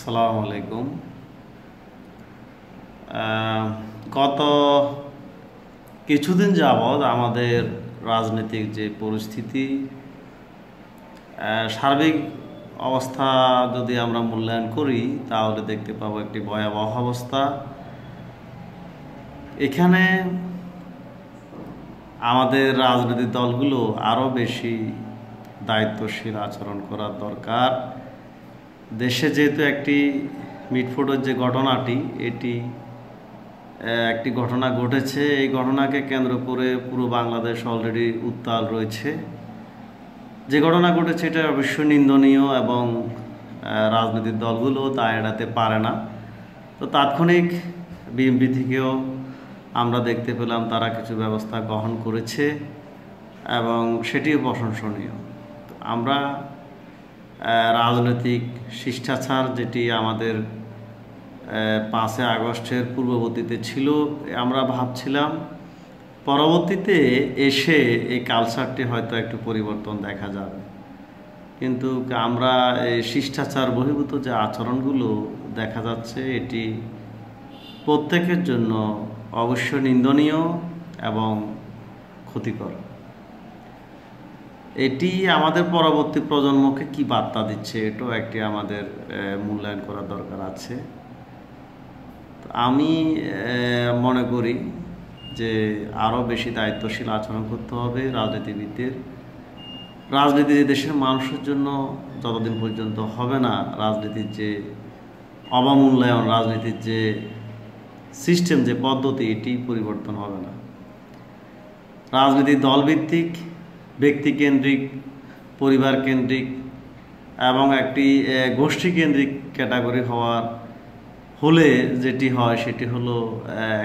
আসসালামু আলাইকুম। গত কিছুদিন যাবৎ আমাদের রাজনৈতিক যে পরিস্থিতি, সার্বিক অবস্থা যদি আমরা মূল্যায়ন করি তাহলে দেখতে পাবো একটি ভয়াবহ অবস্থা। এখানে আমাদের রাজনৈতিক দলগুলো আরও বেশি দায়িত্বশীল আচরণ করার দরকার। দেশে যেহেতু একটি মিটফোটের যে ঘটনাটি, এটি একটি ঘটনা ঘটেছে, এই ঘটনাকে কেন্দ্র করে পুরো বাংলাদেশ অলরেডি উত্তাল রয়েছে। যে ঘটনা ঘটেছে এটা অবশ্যই নিন্দনীয় এবং রাজনৈতিক দলগুলো তা এড়াতে পারে না। তো তাৎক্ষণিক বিএনপি থেকেও আমরা দেখতে পেলাম তারা কিছু ব্যবস্থা গ্রহণ করেছে এবং সেটিও প্রশংসনীয়। আমরা রাজনৈতিক শিষ্টাচার যেটি আমাদের 5 আগস্টের পূর্ববর্তীতে ছিল, আমরা ভাবছিলাম পরবর্তীতে এসে এই কালচারটি হয়তো একটু পরিবর্তন দেখা যাবে, কিন্তু আমরা এই শিষ্টাচার বহির্ভূত যে আচরণগুলো দেখা যাচ্ছে এটি প্রত্যেকের জন্য অবশ্যই নিন্দনীয় এবং ক্ষতিকর। এটি আমাদের পরবর্তী প্রজন্মকে কি বার্তা দিচ্ছে এটাও একটি আমাদের মূল্যায়ন করার দরকার আছে। আমি মনে করি যে আরও বেশি দায়িত্বশীল আচরণ করতে হবে রাজনীতিবিদদের। রাজনীতি দেশের মানুষের জন্য যতদিন পর্যন্ত হবে না, রাজনীতির যে অবমূল্যায়ন, রাজনীতির যে সিস্টেম, যে পদ্ধতি, এটি পরিবর্তন হবে না। রাজনীতি দলভিত্তিক, ব্যক্তিকেন্দ্রিক, পরিবার কেন্দ্রিক এবং একটি গোষ্ঠীকেন্দ্রিক ক্যাটাগরি হওয়ার হলে যেটি হয় সেটি হলো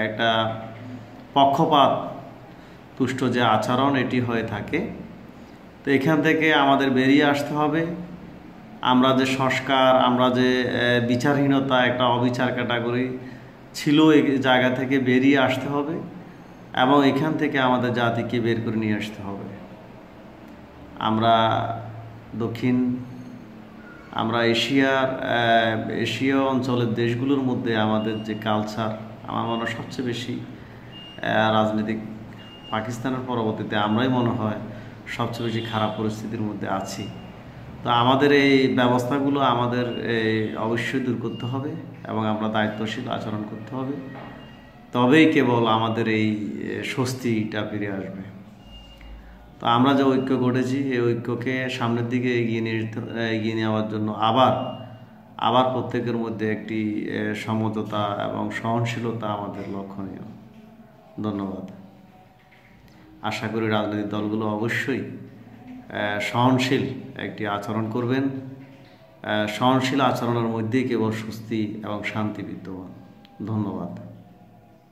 একটা পক্ষপাত তুষ্ট যে আচরণ এটি হয়ে থাকে। তো এখান থেকে আমাদের বেরিয়ে আসতে হবে। আমরা যে সংস্কার, আমরা যে বিচারহীনতা, একটা অবিচার ক্যাটাগরি ছিল, এই জায়গা থেকে বেরিয়ে আসতে হবে এবং এখান থেকে আমাদের জাতিকে বের করে নিয়ে আসতে হবে। আমরা এশিয়া অঞ্চলের দেশগুলোর মধ্যে আমাদের যে কালচার, আমার মনে হয় সবচেয়ে বেশি রাজনৈতিক পাকিস্তানের পরবর্তীতে আমরাই মনে হয় সবচেয়ে বেশি খারাপ পরিস্থিতির মধ্যে আছি। তো আমাদের এই ব্যবস্থাগুলো আমাদের অবশ্যই দূর করতে হবে এবং আমরা দায়িত্বশীল আচরণ করতে হবে, তবেই কেবল আমাদের এই স্বস্তিটা ফিরে আসবে। তো আমরা যে ঐক্য গড়েছি, এই ঐক্যকে সামনের দিকে এগিয়ে নেওয়ার জন্য আবার প্রত্যেকের মধ্যে একটি সমঝোতা এবং সহনশীলতা আমাদের লক্ষণীয়। ধন্যবাদ। আশা করি রাজনৈতিক দলগুলো অবশ্যই সহনশীল একটি আচরণ করবেন। সহনশীল আচরণের মধ্যেই কেবল স্বস্তি এবং শান্তি বিদ্যমান। ধন্যবাদ।